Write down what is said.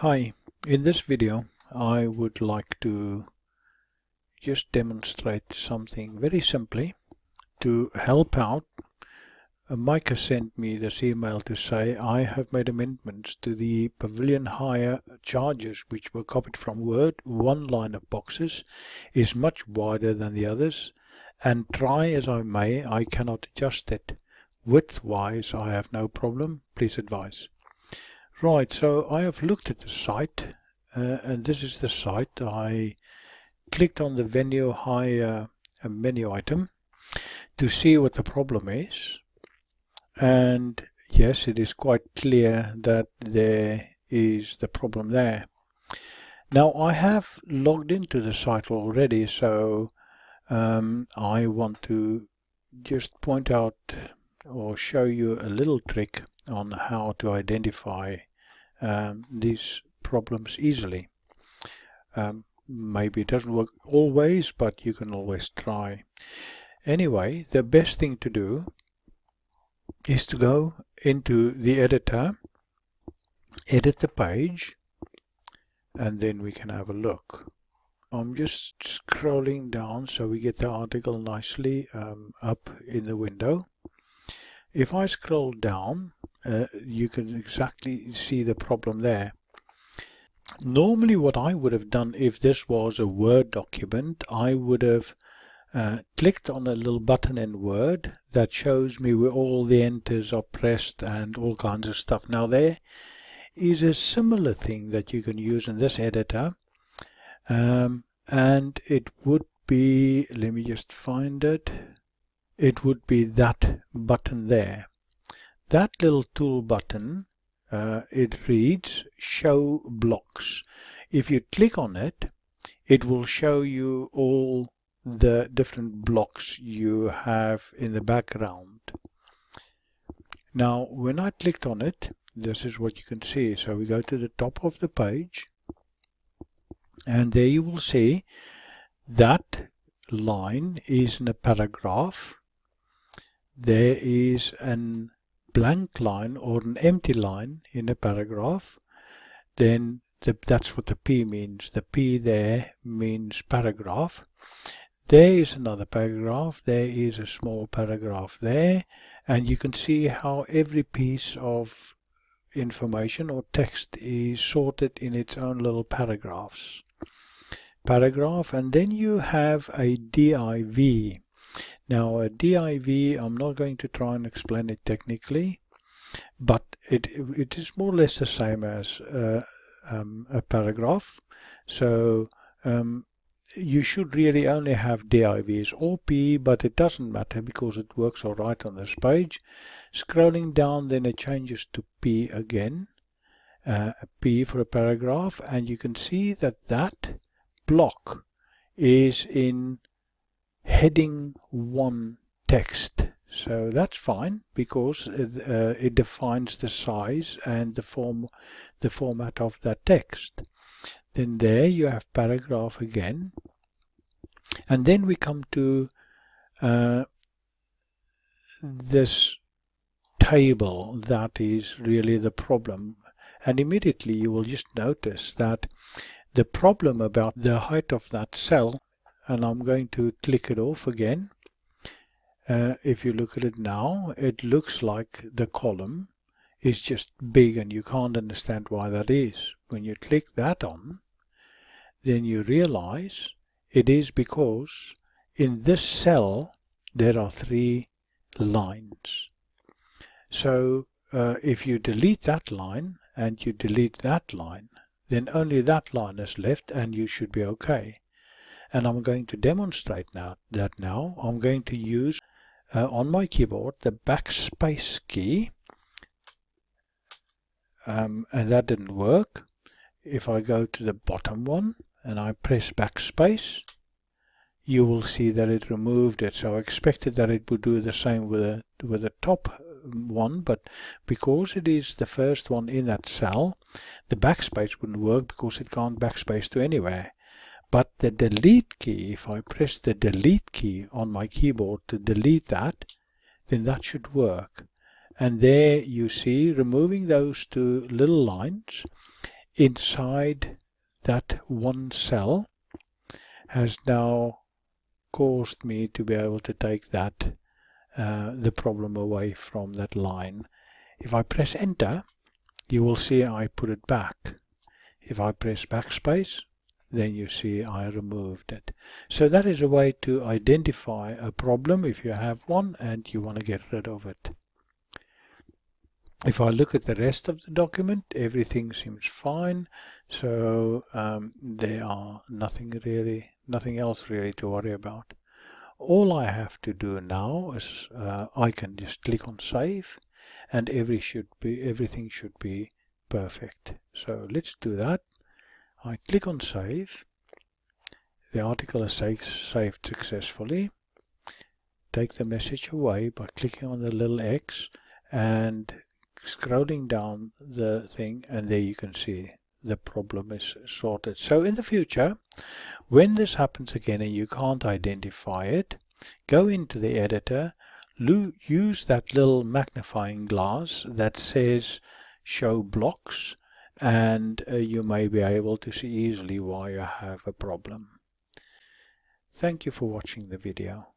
Hi, in this video I would like to just demonstrate something very simply to help out. Mike has sent me this email to say I have made amendments to the Pavilion Hire charges which were copied from Word. One line of boxes is much wider than the others, and try as I may, I cannot adjust it. Width-wise I have no problem, please advise. Right, so I have looked at the site, and this is the site. I clicked on the venue hire menu item to see what the problem is, and yes, it is quite clear that there is the problem there. Now I have logged into the site already, so I want to just point out or show you a little trick on how to identify these problems easily. Maybe it doesn't work always, but you can always try. Anyway, the best thing to do is to go into the editor, edit the page, and then we can have a look. I'm just scrolling down so we get the article nicely up in the window. If I scroll down, you can exactly see the problem there. Normally what I would have done if this was a Word document, I would have clicked on a little button in Word that shows me where all the enters are pressed and all kinds of stuff. Now there is a similar thing that you can use in this editor, and it would be, let me just find it, it would be that button there. That little tool button, it reads show blocks. If you click on it, it will show you all the different blocks you have in the background. Now when I clicked on it, this is what you can see. So we go to the top of the page, and there you will see that line is in a paragraph. There is an blank line or an empty line in a paragraph. Then that's what the P means. The P there means paragraph. There is another paragraph. There is a small paragraph there, and you can see how every piece of information or text is sorted in its own little paragraph, and then you have a div. Now a div, I'm not going to try and explain it technically, but it is more or less the same as a paragraph. So you should really only have divs or P, but it doesn't matter because it works all right on this page. Scrolling down, then it changes to P again, a P for a paragraph, and you can see that that block is in heading 1 text. So that's fine because it defines the size and the format of that text. Then there you have paragraph again, and then we come to this table that is really the problem, and immediately you will just notice that the problem about the height of that cell, and I'm going to click it off again. If you look at it now, it looks like the column is just big, and you can't understand why that is. When you click that on, then you realize it is because in this cell there are 3 lines. So if you delete that line and you delete that line, then only that line is left and you should be okay. And I'm going to demonstrate now. I'm going to use on my keyboard the backspace key, and that didn't work. If I go to the bottom one and I press backspace, you will see that it removed it. So I expected that it would do the same with the top one, but because it is the first one in that cell, the backspace wouldn't work because it can't backspace to anywhere. But the delete key, if I press the delete key on my keyboard to delete that, then that should work. And there you see, removing those 2 little lines, inside that one cell has now caused me to be able to take that the problem away from that line. If I press enter, you will see I put it back. If I press backspace, then you see I removed it. So that is a way to identify a problem if you have one and you want to get rid of it. If I look at the rest of the document, everything seems fine. So there are nothing else really to worry about. All I have to do now is I can just click on save, and everything should be perfect. So let's do that. I click on save. The article is saved successfully. Take the message away by clicking on the little X and scrolling down the thing, and there you can see the problem is sorted. So in the future, when this happens again and you can't identify it, go into the editor, use that little magnifying glass that says show blocks, and you may be able to see easily why you have a problem. Thank you for watching the video.